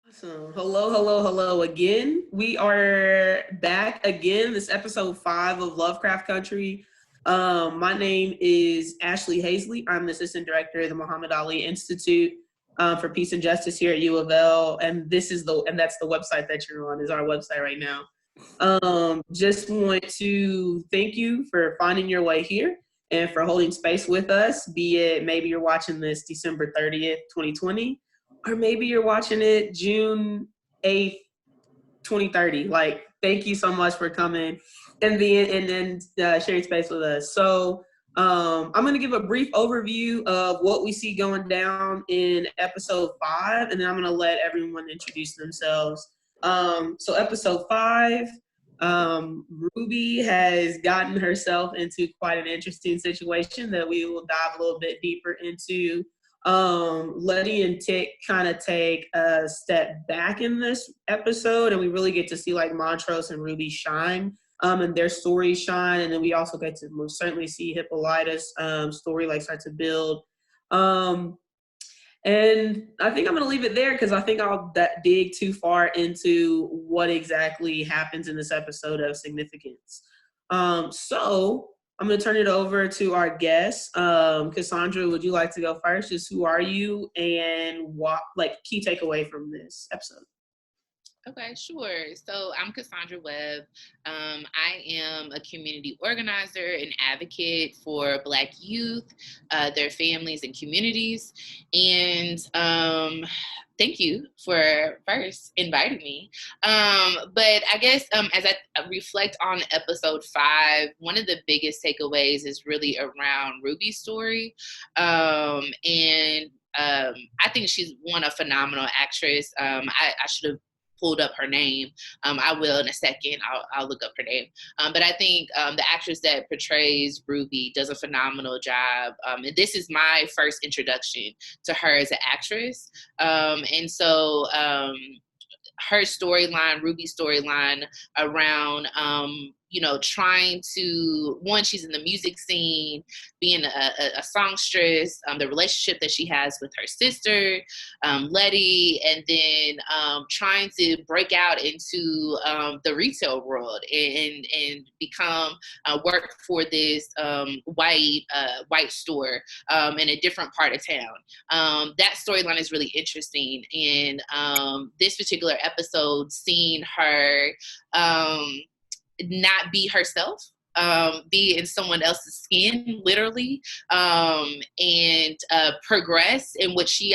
Awesome. Hello, hello, hello again. We are back again. This episode 5 of Lovecraft Country. My name is Ashley Hazley. I'm the assistant director of the Muhammad Ali Institute for Peace and Justice here at U of L, and that's the website that you're on. Is our website right now. Just want to thank you for finding your way here and for holding space with us. Be it maybe you're watching this December 30th, 2020, or maybe you're watching it June 8th, 2030. Like, thank you so much for coming and sharing space with us. So I'm going to give a brief overview of what we see going down in episode 5, and then I'm going to let everyone introduce themselves. So episode 5, Ruby has gotten herself into quite an interesting situation that we will dive a little bit deeper into. Letty and Tick kind of take a step back in this episode, and we really get to see like Montrose and Ruby shine, and their stories shine, and then we also get to most certainly see Hippolyta's story like start to build. And I think I'm going to leave it there because I think I'll dig too far into what exactly happens in this episode of significance. So I'm going to turn it over to our guest. Cassandra, would you like to go first? Just who are you and what, like, key takeaway from this episode? Okay, sure. So I'm Cassandra Webb. I am a community organizer and advocate for Black youth, their families, and communities. And thank you for first inviting me. But I guess as I reflect on episode 5, one of the biggest takeaways is really around Ruby's story. And I think she's a phenomenal actress. I should have pulled up her name. I will in a second. I'll look up her name. But I think the actress that portrays Ruby does a phenomenal job. And this is my first introduction to her as an actress. And so her storyline, Ruby's storyline around, trying to, she's in the music scene, being a songstress, the relationship that she has with her sister, Letty, and then trying to break out into the retail world and become, work for this white store in a different part of town. That storyline is really interesting. And this particular episode, seeing her not be herself, be in someone else's skin, literally, and progress in what she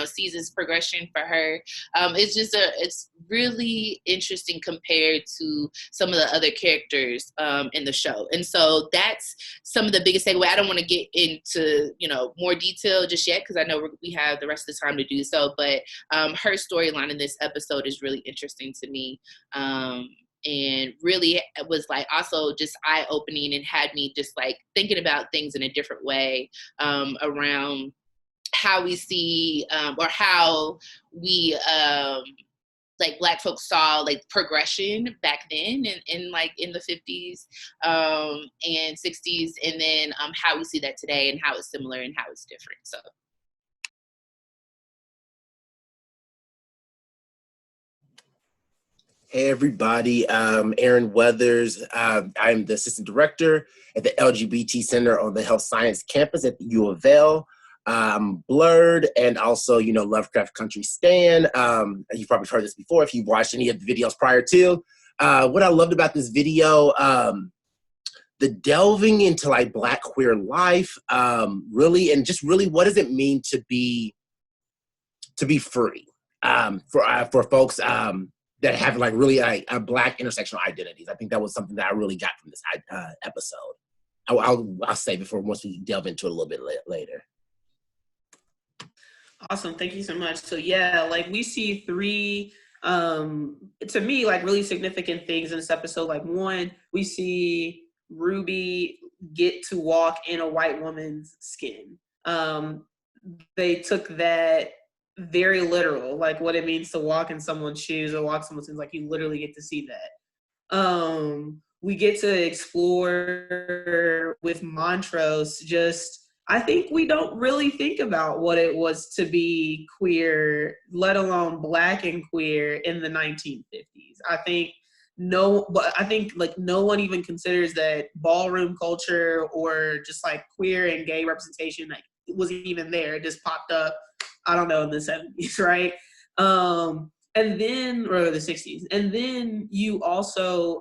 sees as progression for her. It's really interesting compared to some of the other characters in the show. And so that's some of the biggest takeaway. I don't want to get into more detail just yet because I know we have the rest of the time to do so. But her storyline in this episode is really interesting to me. And really was like also just eye-opening and had me just like thinking about things in a different way around how we see or how we like Black folks saw like progression back then in the 50s and 60s, and then how we see that today and how it's similar and how it's different. So hey everybody, Aaron Weathers. I'm the assistant director at the LGBT Center on the Health Science campus at the U of L. Blurred and also, Lovecraft Country stan. You've probably heard this before if you've watched any of the videos prior to. What I loved about this video, the delving into like Black queer life, really, and just really what does it mean to be free for folks that have like really a Black intersectional identities. I think that was something that I really got from this episode. I'll save it for once we delve into it a little bit later. Awesome. Thank you so much. So yeah, like we see 3, to me, like really significant things in this episode. Like 1, we see Ruby get to walk in a white woman's skin. They took that very literal, like what it means to walk in someone's shoes or walk someone's shoes. Like you literally get to see that. We get to explore with Montrose just I think we don't really think about what it was to be queer, let alone Black and queer in the 1950s. I think like no one even considers that ballroom culture or just like queer and gay representation like it wasn't even there. It just popped up, I don't know, in the 70s, right? And then, or the 60s. And then you also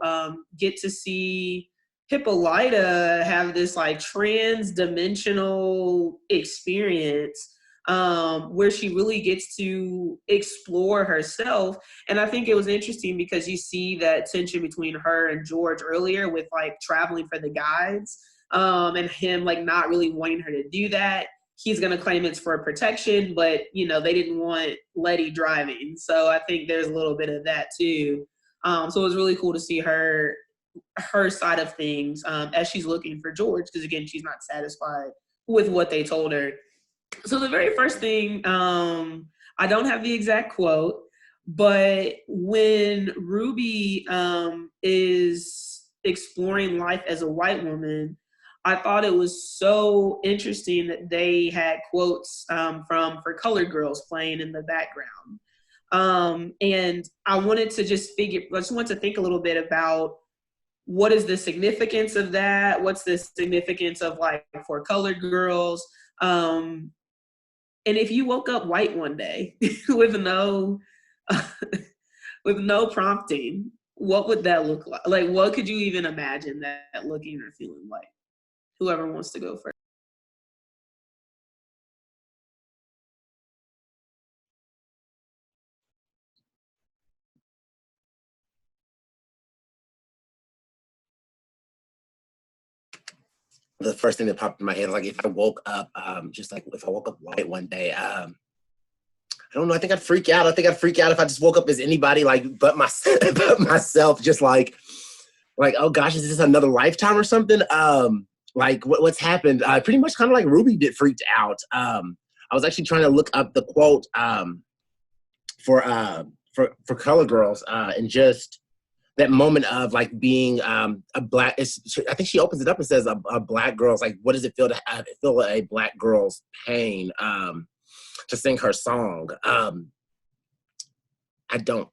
get to see Hippolyta have this like trans-dimensional experience where she really gets to explore herself. And I think it was interesting because you see that tension between her and George earlier with like traveling for the guides and him like not really wanting her to do that. He's going to claim it's for protection, but you know, they didn't want Letty driving. So I think there's a little bit of that too. So it was really cool to see her side of things as she's looking for George, because again, she's not satisfied with what they told her. So the very first thing, I don't have the exact quote, but when Ruby is exploring life as a white woman, I thought it was so interesting that they had quotes from For Colored Girls playing in the background. And I wanted to I just wanted to think a little bit about what is the significance of that? What's the significance of like For Colored Girls? And if you woke up white one day with no with no prompting, what would that look like? Like, what could you even imagine that looking or feeling like? Whoever wants to go first. The first thing that popped in my head is like if I woke up, just like if I woke up white one day, I don't know. I think I'd freak out. I think I'd freak out if I just woke up as anybody, like but myself, just like oh gosh, is this another lifetime or something? Like what's happened? Pretty much kind of like Ruby did, freaked out. I was actually trying to look up the quote for Color Girls, and just that moment of like being a black. I think she opens it up and says a black girl's like, what does it feel to feel a black girl's pain? To sing her song. I don't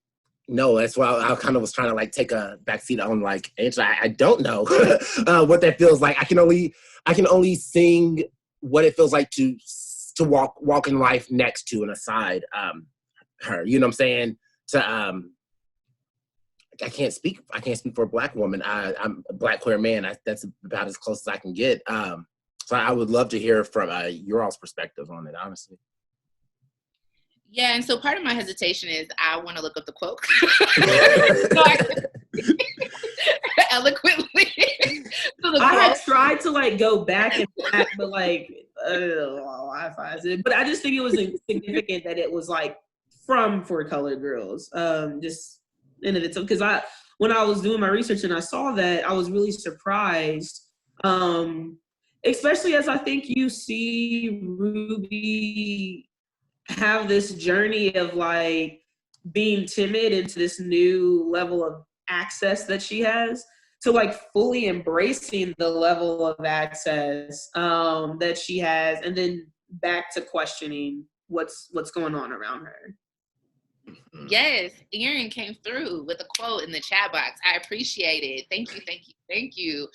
know. That's why I kind of was trying to like take a backseat on like answer. I don't know what that feels like. I can only sing what it feels like to walk in life next to and aside her. You know what I'm saying? I can't speak for a black woman. I'm a black queer man. That's about as close as I can get. So I would love to hear from your all's perspective on it, honestly. Yeah, and so part of my hesitation is I want to look up the quote. Eloquently. So I had tried to like go back and back, but like, but I just think it was significant that it was like from For Colored Girls. Just in of itself, because when I was doing my research and I saw that, I was really surprised. Especially as I think you see Ruby have this journey of like being timid into this new level of access that she has, to like fully embracing the level of access that she has, and then back to questioning what's going on around her. Yes, Erin came through with a quote in the chat box. I appreciate it. Thank you.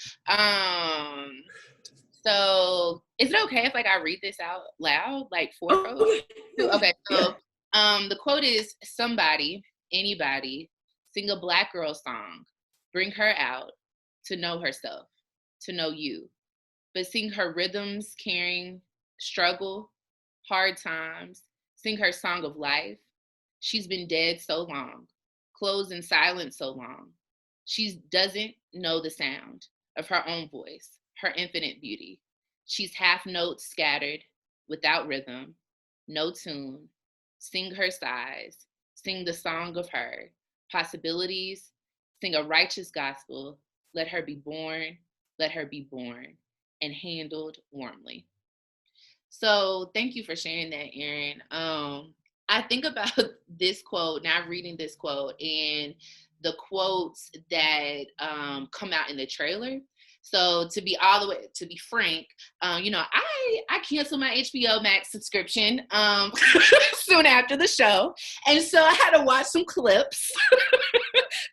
So is it okay if like I read this out loud, like for folks? Okay, so the quote is, somebody, anybody, sing a black girl song, bring her out to know herself, to know you, but sing her rhythms, caring, struggle, hard times, sing her song of life. She's been dead so long, closed in silence so long. She doesn't know the sound of her own voice, her infinite beauty. She's half notes scattered, without rhythm, no tune. Sing her sighs, sing the song of her possibilities, sing a righteous gospel. Let her be born, and handled warmly. So thank you for sharing that, Erin. I think about this quote, now reading this quote, and the quotes that come out in the trailer. So to be frank, I canceled my HBOMax subscription soon after the show. And so I had to watch some clips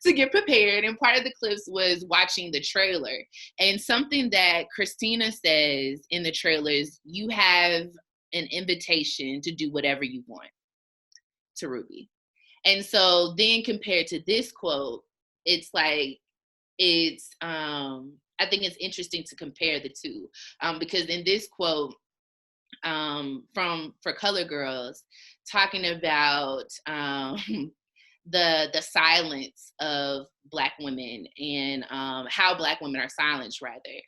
to get prepared. And part of the clips was watching the trailer. And something that Christina says in the trailer is, you have an invitation to do whatever you want, to Ruby. And so then compared to this quote, it's like, I think it's interesting to compare the two, because in this quote, for Color Girls, talking about the silence of Black women and how Black women are silenced, rather.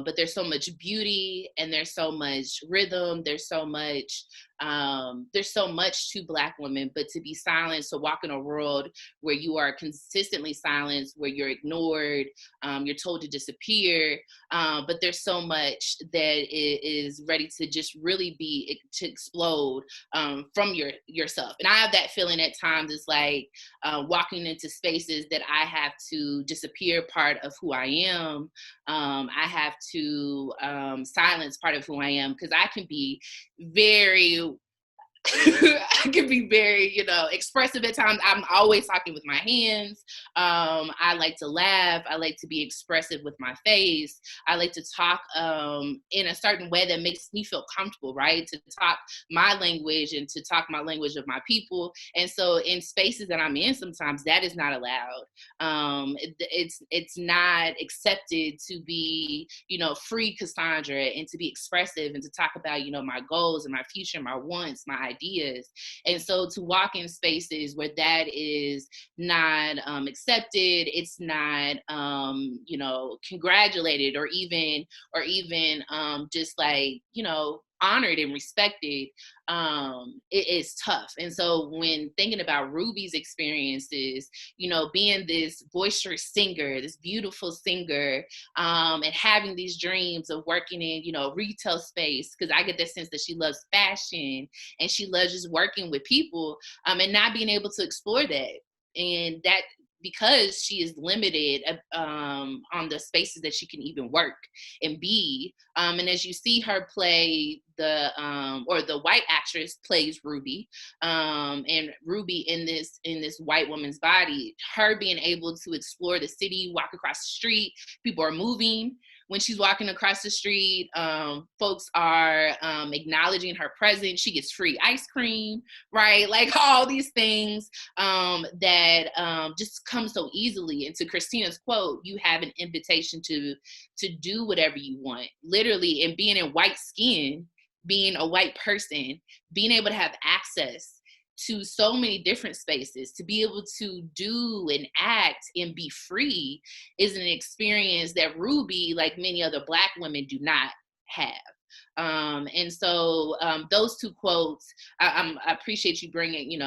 But there's so much beauty and there's so much rhythm. There's so much to Black women, but to be silenced, to walk in a world where you are consistently silenced, where you're ignored, you're told to disappear, but there's so much that is ready to just really to explode from yourself. And I have that feeling at times. It's like walking into spaces that I have to disappear part of who I am. I have to silence part of who I am, because I can be very expressive at times. I'm always talking with my hands. I like to laugh. I like to be expressive with my face. I like to talk in a certain way that makes me feel comfortable, right? To talk my language and to talk my language of my people. And so in spaces that I'm in, sometimes that is not allowed. It's not accepted to be, free Cassandra, and to be expressive and to talk about, my goals and my future, my wants, my ideas. And so to walk in spaces where that is not accepted, it's not congratulated, or even just like honored and respected, it is tough. And so when thinking about Ruby's experiences, being this boisterous singer, this beautiful singer, and having these dreams of working in, retail space, because I get the sense that she loves fashion and she loves just working with people, and not being able to explore that. And that, because she is limited on the spaces that she can even work and be. And as you see her play the white actress plays Ruby, and Ruby in this white woman's body, her being able to explore the city, walk across the street, people are moving. When she's walking across the street, folks are acknowledging her presence. She gets free ice cream, right? Like all these things that just come so easily. And to Christina's quote, you have an invitation to do whatever you want, literally. And being in white skin, being a white person, being able to have access to so many different spaces, to be able to do and act and be free, is an experience that Ruby, like many other Black women, do not have. And so those two quotes, I appreciate you bringing,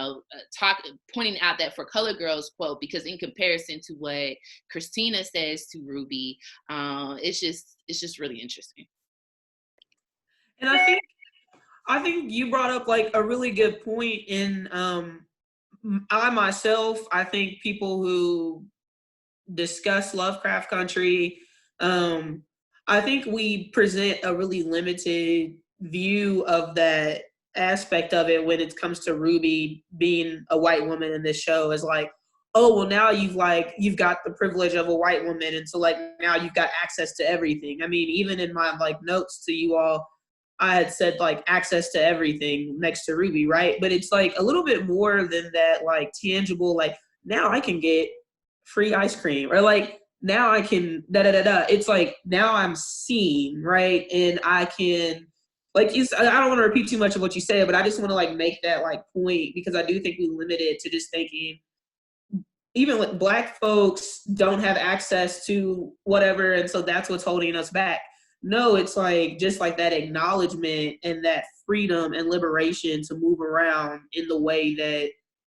pointing out that For Color Girls quote, because in comparison to what Christina says to Ruby, it's just really interesting. And I think you brought up like a really good point in I think people who discuss Lovecraft Country, I think we present a really limited view of that aspect of it when it comes to Ruby being a white woman in this show, as like, oh, well, now you've got the privilege of a white woman, and so like now you've got access to everything. I mean, even in my like notes to you all, I had said like access to everything next to Ruby, right? But it's like a little bit more than that, like tangible, like now I can get free ice cream, or like now I can da-da-da-da. It's like now I'm seen, right? And I can, like, I don't want to repeat too much of what you said, but I just want to like make that like point, because I do think we limit it to just thinking even with Black folks don't have access to whatever, and so that's what's holding us back. No, it's like just like that acknowledgement and that freedom and liberation to move around in the way that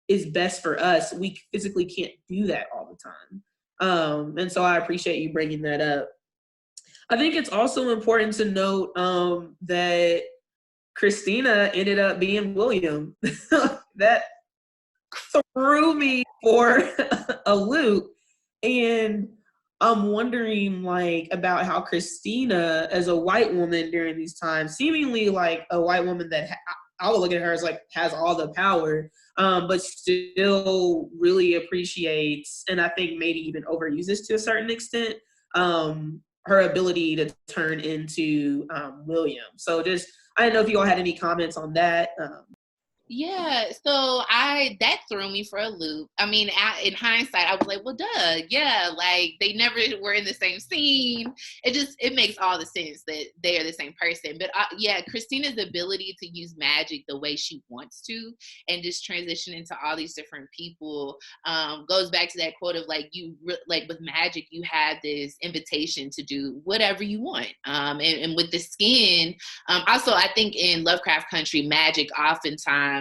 is best for us. We physically can't do that all the time. And so I appreciate you bringing that up. I think it's also important to note that Christina ended up being William. That threw me for a loop. And I'm wondering like about how Christina, as a white woman during these times, seemingly like a white woman that I would look at her as like has all the power, but still really appreciates, and I think maybe even overuses to a certain extent, her ability to turn into William. So just, I don't know if you all had any comments on that. Yeah, so that threw me for a loop. I mean, in hindsight, I was like, well, duh, yeah, like they never were in the same scene. It makes all the sense that they are the same person. But yeah, Christina's ability to use magic the way she wants to and just transition into all these different people goes back to that quote of like, like with magic, you have this invitation to do whatever you want. And with the skin, also, I think in Lovecraft Country, magic oftentimes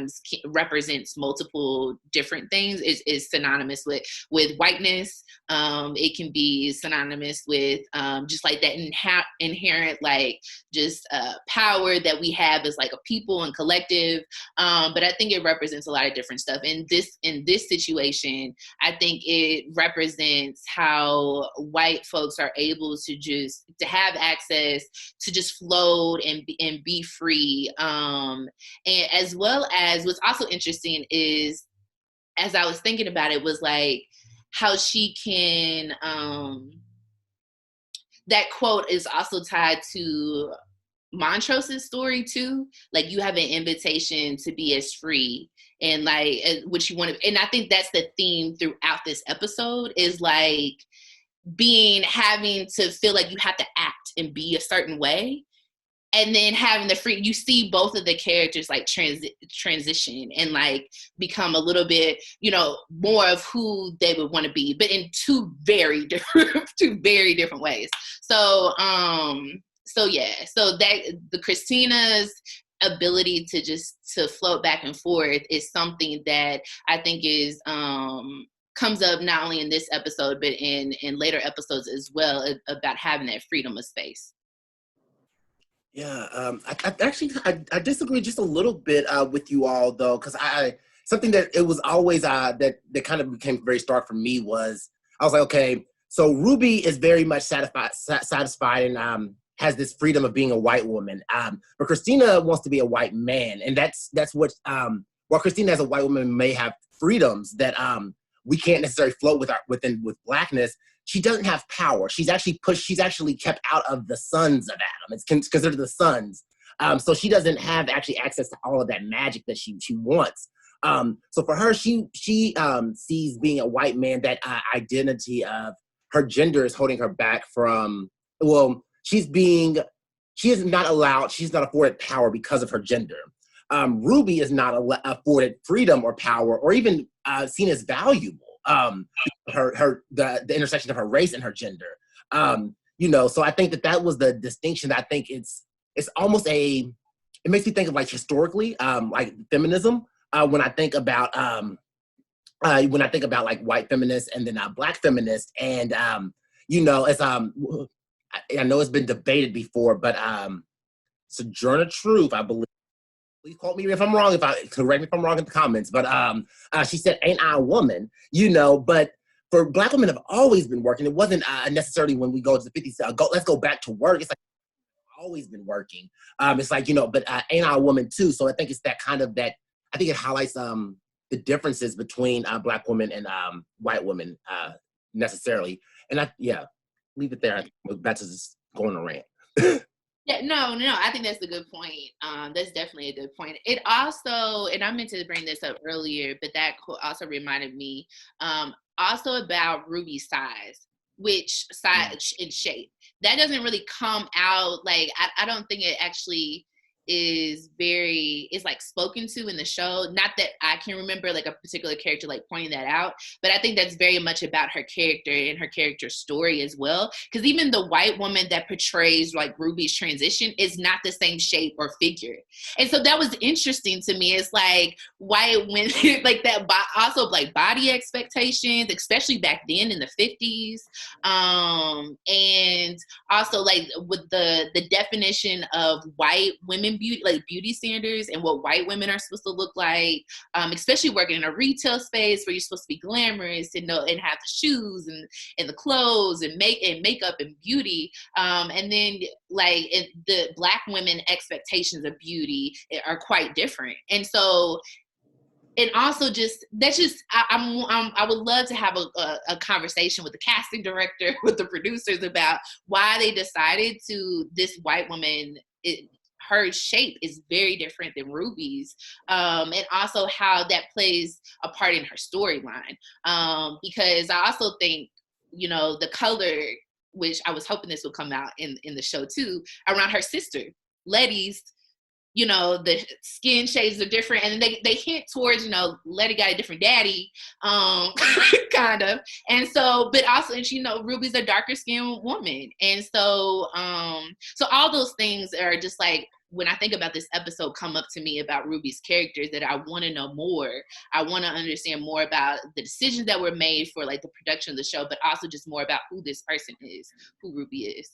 represents multiple different things. Is synonymous with whiteness. It can be synonymous with just like that inherent like just power that we have as like a people and collective. But I think it represents a lot of different stuff. In this situation, I think it represents how white folks are able to have access to just float and be free. And as well as what's also interesting is, as I was thinking about it, was like how she can, that quote is also tied to Montrose's story too. Like you have an invitation to be as free and like what you want to, and I think that's the theme throughout this episode is like having to feel like you have to act and be a certain way. And then having the free, you see both of the characters like transition and like become a little bit, more of who they would want to be, but in two very different ways. So yeah, so that the Christina's ability to float back and forth is something that I think is comes up not only in this episode but in later episodes as well, about having that freedom of space. Yeah, I disagree just a little bit with you all though, because something that it was always that kind of became very stark for me was I was like, okay, so Ruby is very much satisfied and has this freedom of being a white woman, but Christina wants to be a white man, and that's what while Christina as a white woman may have freedoms that we can't necessarily float with blackness. She doesn't have power. She's actually kept out of the sons of Adam. It's considered the sons. So she doesn't have actually access to all of that magic that she wants. So for her, she sees being a white man, that identity of her gender is holding her back from, she's not afforded power because of her gender. Ruby is not afforded freedom or power or even seen as valuable. The intersection of her race and her gender. So I think that was the distinction. I think it's almost it makes me think of like historically, like feminism. When I think about like white feminists and then black feminists, and it's I know it's been debated before, but Sojourner Truth, I believe. Please quote me if I'm wrong. Correct me if I'm wrong in the comments. But she said, "Ain't I a woman?" But for black women have always been working. It wasn't necessarily when we go to the 50s. Let's go back to work. It's like always been working. It's like but ain't I a woman too? So I think it's that kind of that. I think it highlights the differences between black women and white women necessarily. And leave it there. That's just going to rant. Yeah, no, I think that's a good point. That's definitely a good point. It also, and I meant to bring this up earlier, but that also reminded me also about Ruby's size, which size and shape. That doesn't really come out, like, I don't think it actually is like spoken to in the show. Not that I can remember like a particular character like pointing that out, but I think that's very much about her character and her character story as well. Because even the white woman that portrays like Ruby's transition is not the same shape or figure. And so that was interesting to me. It's like white women like that, also like body expectations, especially back then in the 50s. And also like with the definition of white women women beauty, like beauty standards and what white women are supposed to look like, especially working in a retail space where you're supposed to be glamorous and know and have the shoes and the clothes and makeup and beauty. And then like the Black women expectations of beauty are quite different. And so, and also just that's just I would love to have a conversation with the casting director, with the producers about why they decided to this white woman. Her shape is very different than Ruby's, and also how that plays a part in her storyline. Because I also think, you know, the color, which I was hoping this would come out in the show too, around her sister Letty's, you know, the skin shades are different, and they hint towards, you know, Letty got a different daddy, kind of. And so, but also, you know, Ruby's a darker skinned woman. And so, so all those things are just like, when I think about this episode, come up to me about Ruby's characters that I want to know more. I want to understand more about the decisions that were made for like the production of the show, but also just more about who this person is, who Ruby is.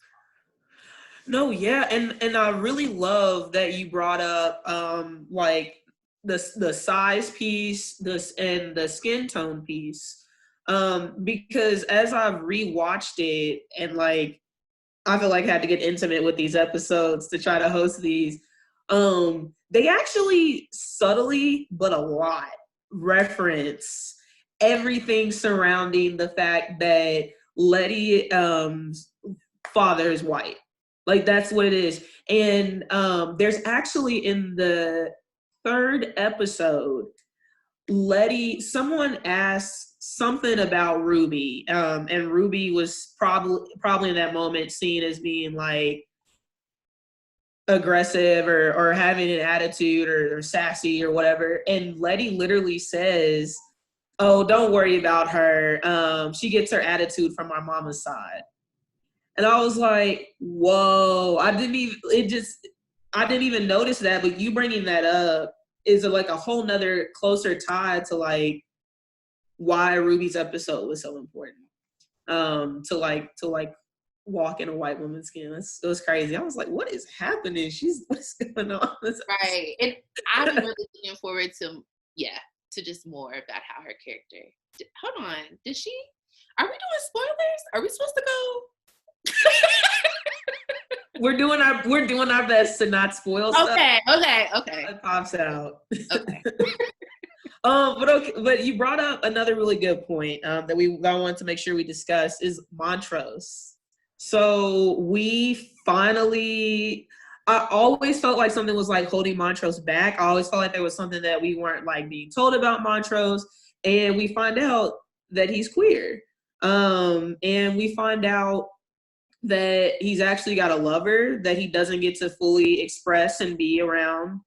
No, yeah, and I really love that you brought up like the size piece, and the skin tone piece, because as I've rewatched it and like I feel like I had to get intimate with these episodes to try to host these, they actually subtly but a lot reference everything surrounding the fact that Letty father is white. Like that's what it is. And there's actually in the third episode, someone asked something about Ruby, and Ruby was probably in that moment seen as being like aggressive or having an attitude or sassy or whatever. And Letty literally says, "Oh, don't worry about her. She gets her attitude from our mama's side." And I was like, whoa, I didn't even notice that, but you bringing that up is like a whole nother closer tie to like why Ruby's episode was so important. To walk in a white woman's skin. It was crazy. I was like, what is happening? What's going on? Right. And I'm really looking forward to just more about how her character. Hold on. Are we doing spoilers? Are we supposed to go? We're doing our best to not spoil stuff. Okay. It pops out. Okay. But you brought up another really good point that I wanted to make sure we discuss is Montrose. So we finally, I always felt like something was like holding Montrose back. I always felt like there was something that we weren't like being told about Montrose, and we find out that he's queer. And we find out that he's actually got a lover that he doesn't get to fully express and be around.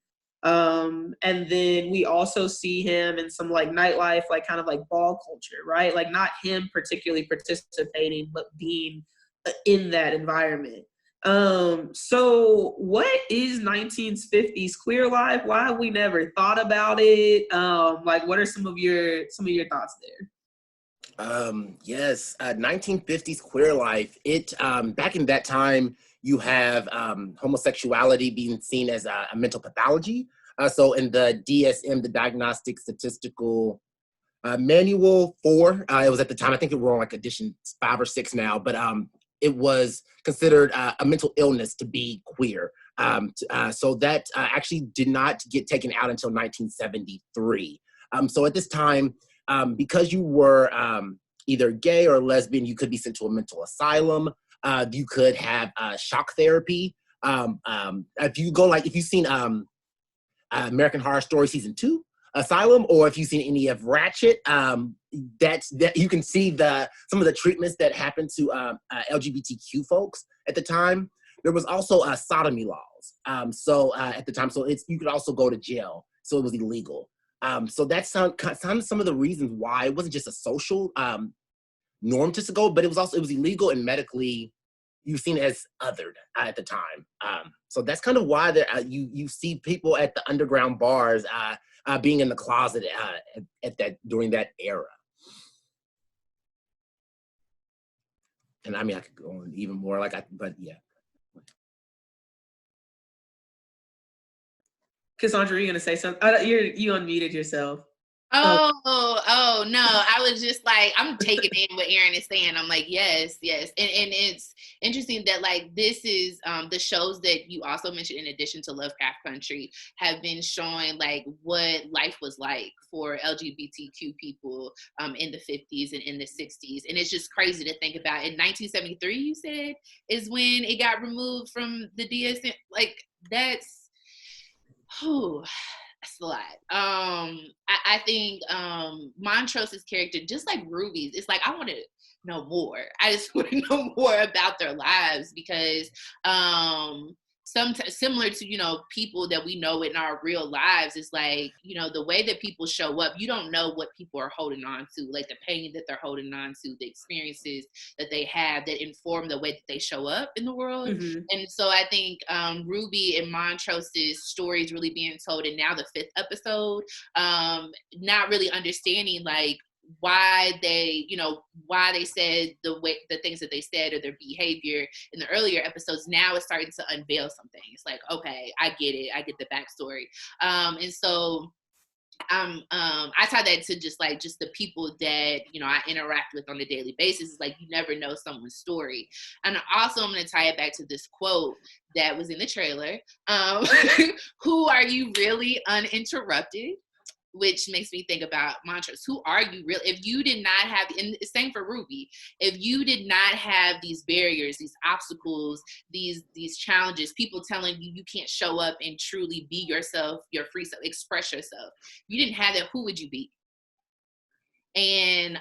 And then we also see him in some like nightlife, like kind of like ball culture, right? Like not him particularly participating, but being in that environment. So what is 1950s queer life? Why have we never thought about it? Like what are some of your thoughts there? Yes, 1950s queer life. It back in that time, you have homosexuality being seen as a mental pathology. So in the DSM, the Diagnostic Statistical Manual 4, it was at the time, I think it were on like edition 5 or 6 now, but it was considered a mental illness to be queer. So that actually did not get taken out until 1973. So at this time, because you were either gay or lesbian, you could be sent to a mental asylum. You could have shock therapy. If you've seen American Horror Story Season 2, Asylum, or if you've seen any of Ratchet, that you can see some of the treatments that happened to LGBTQ folks at the time. There was also sodomy laws. So at the time, you could also go to jail. So it was illegal. So that's some of the reasons why it wasn't just a social norm to go, but it was illegal and medically you've seen it as othered at the time. So that's kind of why you see people at the underground bars being in the closet during that era. And I mean, I could go on even more but yeah. Cassandra, you're gonna say something. You unmuted yourself. Oh no! I was just like, I'm taking in what Aaron is saying. I'm like, yes, and it's interesting that like this is the shows that you also mentioned in addition to Lovecraft Country have been showing like what life was like for LGBTQ people in the 50s and in the 60s, and it's just crazy to think about. In 1973, you said is when it got removed from the DSM. Like that's who. That's a lot. I think Montrose's character, just like Ruby's, it's like I want to know more. I just want to know more about their lives because similar to people that we know in our real lives, it's like the way that people show up, you don't know what people are holding on to, like the pain that they're holding on to, the experiences that they have that inform the way that they show up in the world. Mm-hmm. And so I think Ruby and Montrose's stories really being told, and now the 5th episode, not really understanding like why they said the things that they said or their behavior in the earlier episodes. Now it's starting to unveil something. It's like, okay, I get it. I get the backstory. And so I tie that to just the people that I interact with on a daily basis. It's like you never know someone's story. And also I'm going to tie it back to this quote that was in the trailer. Who are you really uninterrupted? Which makes me think about Montrose. Who are you really? If you did not have, and same for Ruby, if you did not have these barriers, these obstacles, these challenges, people telling you can't show up and truly be yourself, your free self, express yourself. You didn't have that, who would you be? And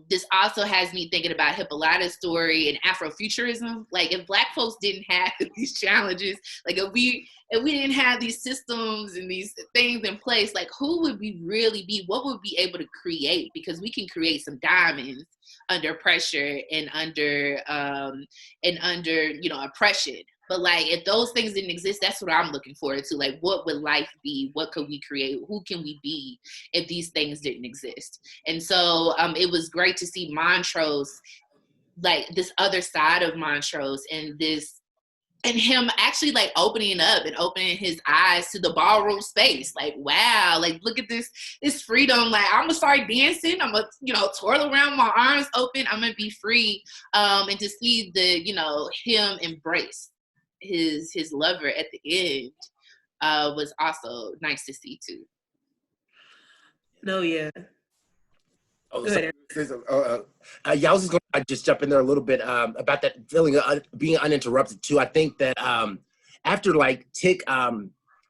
this also has me thinking about Hippolyta's story and Afrofuturism. Like if Black folks didn't have these challenges, like if we didn't have these systems and these things in place, like who would we really be? What would we be able to create? Because we can create some diamonds under pressure and under oppression. But like, if those things didn't exist, that's what I'm looking forward to. Like, what would life be? What could we create? Who can we be if these things didn't exist? And so it was great to see Montrose, like this other side of Montrose, and him actually like opening up and opening his eyes to the ballroom space. Like, wow, like look at this freedom. Like I'm gonna start dancing. I'm gonna, twirl around, my arms open. I'm gonna be free. And to see him embrace his lover at the end was also nice to see too. No, yeah. Oh, I was just going to just jump in there a little bit about that feeling of being uninterrupted too. I think that after like Tick,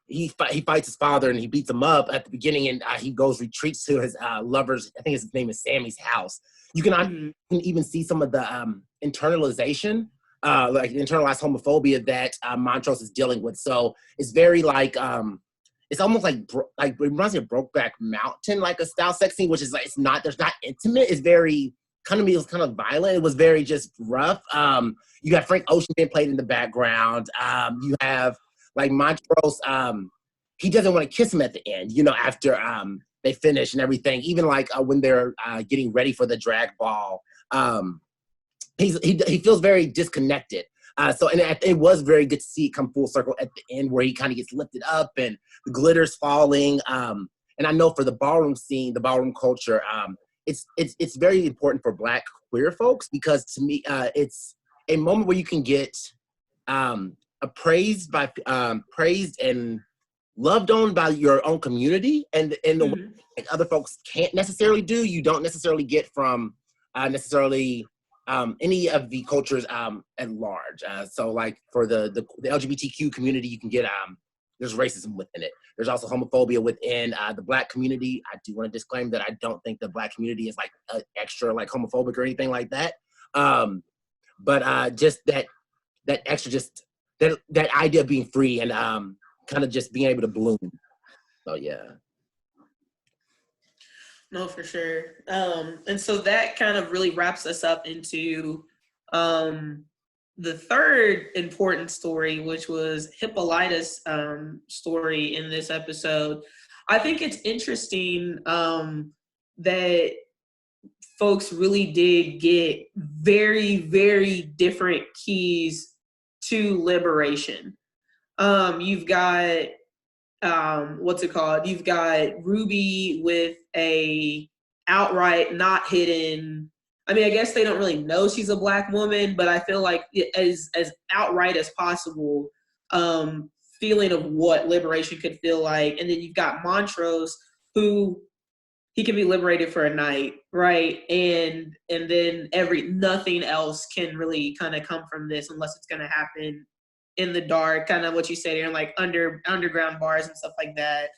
he fights his father and he beats him up at the beginning, and he retreats to his lover's, I think his name is Sammy's house. You can even see some of the internalization, like internalized homophobia that Montrose is dealing with. So it's very like, it's almost like it reminds me of Brokeback Mountain, like a style sex scene, which is like, there's not intimate. It's very kind of violent. It was very just rough. You have Frank Ocean being played in the background. You have like Montrose, he doesn't want to kiss him at the end, after they finish and everything. Even like when they're getting ready for the drag ball, he feels very disconnected. So it was very good to see it come full circle at the end where he kind of gets lifted up and the glitter's falling. And I know for the ballroom scene, the ballroom culture, it's very important for Black queer folks, because to me, it's a moment where you can get praised and loved on by your own community, and in the way that other folks can't necessarily do. You don't necessarily get from necessarily any of the cultures at large. So like for the LGBTQ community, you can get there's racism within it. There's also homophobia within the Black community. I do want to disclaim that I don't think the Black community is like extra like homophobic or anything like that. But just that extra, just that idea of being free and kind of just being able to bloom. So yeah. No, for sure. And so that kind of really wraps us up into the third important story, which was Hippolyta's story in this episode. I think it's interesting that folks really did get very, very different keys to liberation. You've got what's it called? You've got Ruby with a outright not hidden. I mean, I guess they don't really know she's a Black woman, but I feel like as outright as possible, feeling of what liberation could feel like. And then you've got Montrose, who he can be liberated for a night, right? And then nothing else can really kind of come from this unless it's going to happen in the dark, kind of what you said, in like underground bars and stuff like that.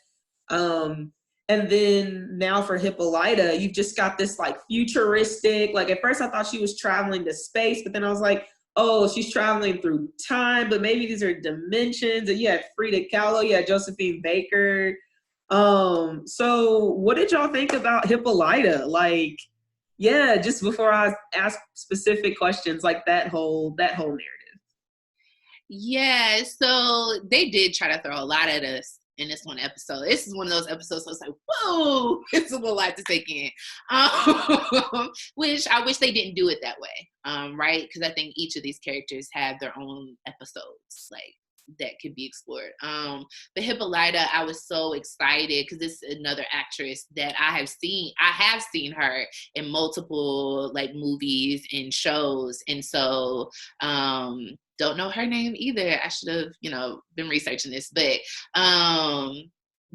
And then now for Hippolyta, you've just got this like futuristic, like at first I thought she was traveling to space, but then I was like, oh, she's traveling through time, but maybe these are dimensions. And you had Frida Kahlo, you had Josephine Baker. So what did y'all think about Hippolyta? Like, yeah, just before I ask specific questions, like that whole narrative. Yeah, so they did try to throw a lot at us in this one episode. This is one of those episodes I was like, whoa, it's a little lot to take in. Which I wish they didn't do it that way, right? Because I think each of these characters have their own episodes, like, that could be explored. But Hippolyta, I was so excited because this is another actress that I have seen her in multiple like movies and shows, and so don't know her name either. I should have, been researching this,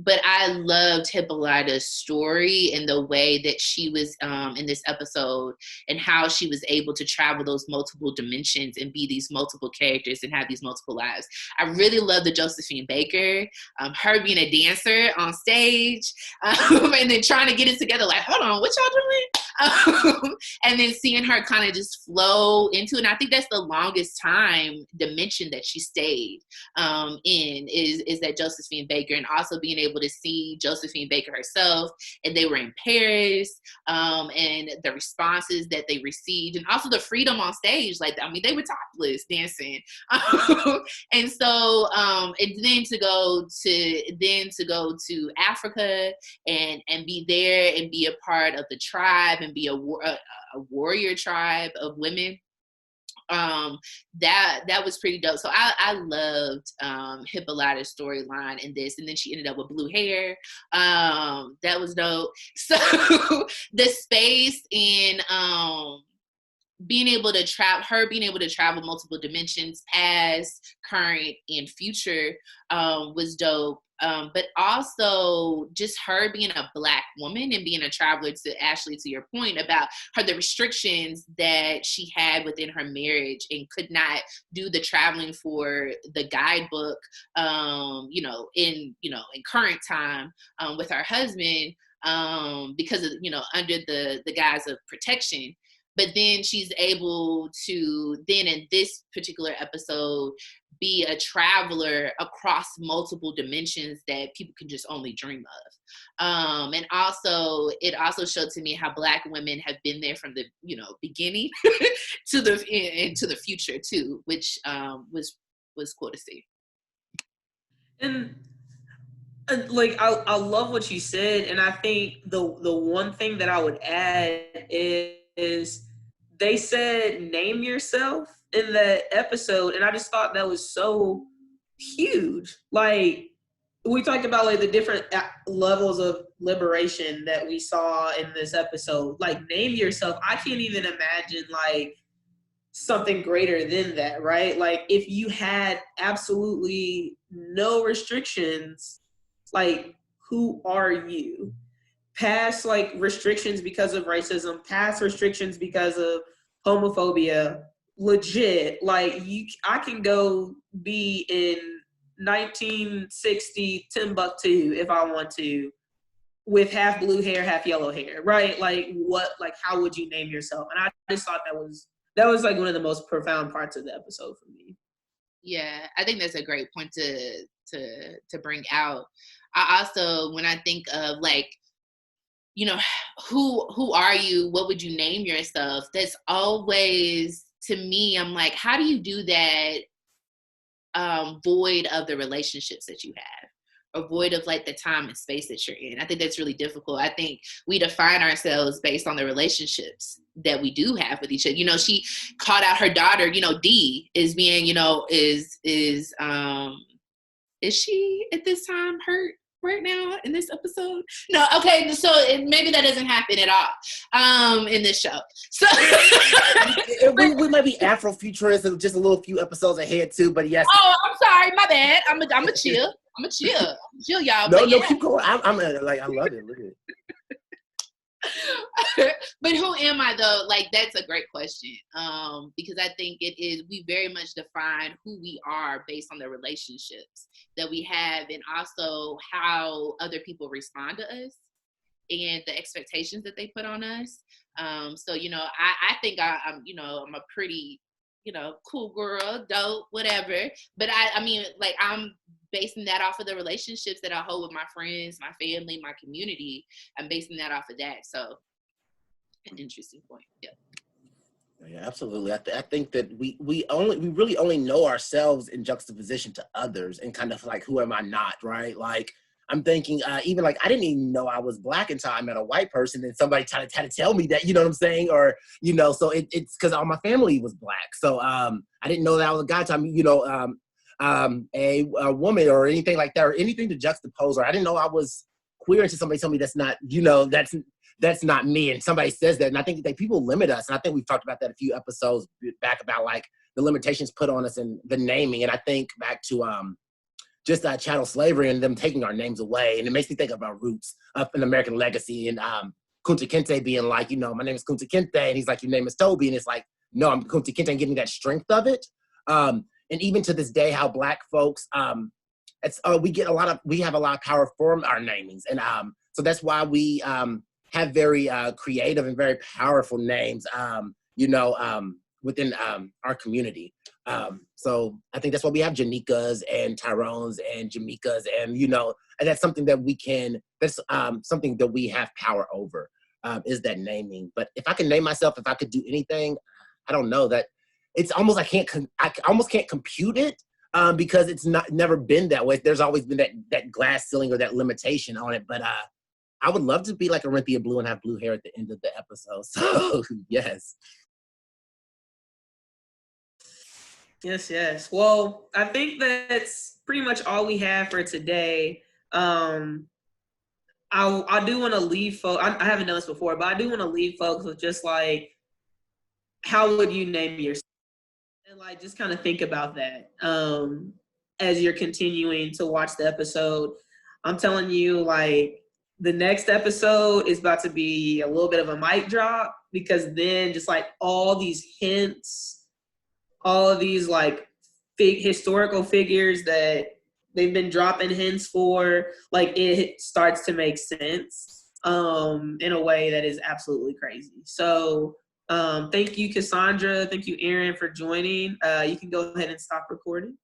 but I loved Hippolyta's story and the way that she was in this episode and how she was able to travel those multiple dimensions and be these multiple characters and have these multiple lives. I really love the Josephine Baker, her being a dancer on stage, and then trying to get it together like, hold on, what y'all doing? And then seeing her kind of just flow into it. And I think that's the longest time dimension that she stayed in is that Josephine Baker, and also being able to see Josephine Baker herself, and they were in Paris, and the responses that they received, and also the freedom on stage. Like, I mean, they were topless dancing. And so, and then to go to Africa and be there and be a part of the tribe and be a warrior tribe of women. That was pretty dope. So I loved Hippolyta's storyline in this, and then she ended up with blue hair. That was dope. So the space and being able to travel multiple dimensions, past, current, and future, was dope. But also just her being a Black woman and being a traveler, to Ashley, to your point about the restrictions that she had within her marriage and could not do the traveling for the guidebook, in current time, with her husband, because of, under the guise of protection. But then she's able to then in this particular episode be a traveler across multiple dimensions that people can just only dream of. And also, it also showed to me how Black women have been there from the beginning to the future too, which was cool to see. And like I love what you said, and I think the one thing that I would add is they said name yourself in that episode, and I just thought that was so huge. Like, we talked about like the different levels of liberation that we saw in this episode. Like, name yourself. I can't even imagine like something greater than that, right? Like, if you had absolutely no restrictions, like, who are you? Past like restrictions because of racism, past restrictions because of homophobia, legit, like I can go be in 1960 Timbuktu if I want to, with half blue hair, half yellow hair, right? Like, how would you name yourself? And I just thought that was like one of the most profound parts of the episode for me. Yeah, I think that's a great point to bring out. I also, when I think of like, who are you? What would you name yourself? That's always, to me, I'm like, how do you do that void of the relationships that you have, or void of like the time and space that you're in? I think that's really difficult. I think we define ourselves based on the relationships that we do have with each other. She called out her daughter, D, as being, Is she at this time hurt right now in this episode? No, okay, so maybe that doesn't happen at all in this show. So we might be Afrofuturists, just a little few episodes ahead too, but yes. Oh, I'm sorry, my bad. I'm a chill. I'm a chill, y'all. No, keep going. I'm like, I love it. Look at it. But who am I though? Like, that's a great question. Because I think we very much define who we are based on the relationships that we have, and also how other people respond to us and the expectations that they put on us. So, I think I'm a pretty, cool girl, dope, whatever. But I mean, like, I'm basing that off of the relationships that I hold with my friends, my family, my community. I'm basing that off of that. So, an interesting point. Yeah. Yeah, absolutely. I think that we really only know ourselves in juxtaposition to others, and kind of like, who am I not, right? Like, I'm thinking, even like, I didn't even know I was Black until I met a white person, and somebody had to tell me that, you know what I'm saying? Or, so it's because all my family was Black. So I didn't know that I was a guy until a woman or anything like that, or anything to juxtapose, or I didn't know I was queer until somebody told me that's not, that's not me. And somebody says that, and I think that people limit us. And I think we've talked about that a few episodes back, about like the limitations put on us and the naming. And I think back to just chattel slavery and them taking our names away. And it makes me think of our roots up in American legacy, and Kunta Kinte being like, my name is Kunta Kinte. And he's like, your name is Toby. And it's like, no, I'm Kunta Kinte, and getting that strength of it. And even to this day, how Black folks, we have a lot of power from our namings. And so that's why we have very creative and very powerful names, within our community. So I think that's why we have Janikas and Tyrones and Jamikas, and, and that's something that something that we have power over, is that naming. But if I can name myself, if I could do anything, I don't know, that it's almost, I almost can't compute it, because it's never been that way. There's always been that glass ceiling or that limitation on it. But I would love to be like Orinthia Blue and have blue hair at the end of the episode. So yes. Yes. Well, I think that's pretty much all we have for today. I do want to leave folks. I haven't done this before, but I do want to leave folks with just like, how would you name yourself? And like, just kind of think about that as you're continuing to watch the episode. I'm telling you, like, the next episode is about to be a little bit of a mic drop, because then just like all these hints, all of these like historical figures that they've been dropping hints for, like, it starts to make sense in a way that is absolutely crazy. So thank you, Cassandra. Thank you, Aaron, for joining. You can go ahead and stop recording.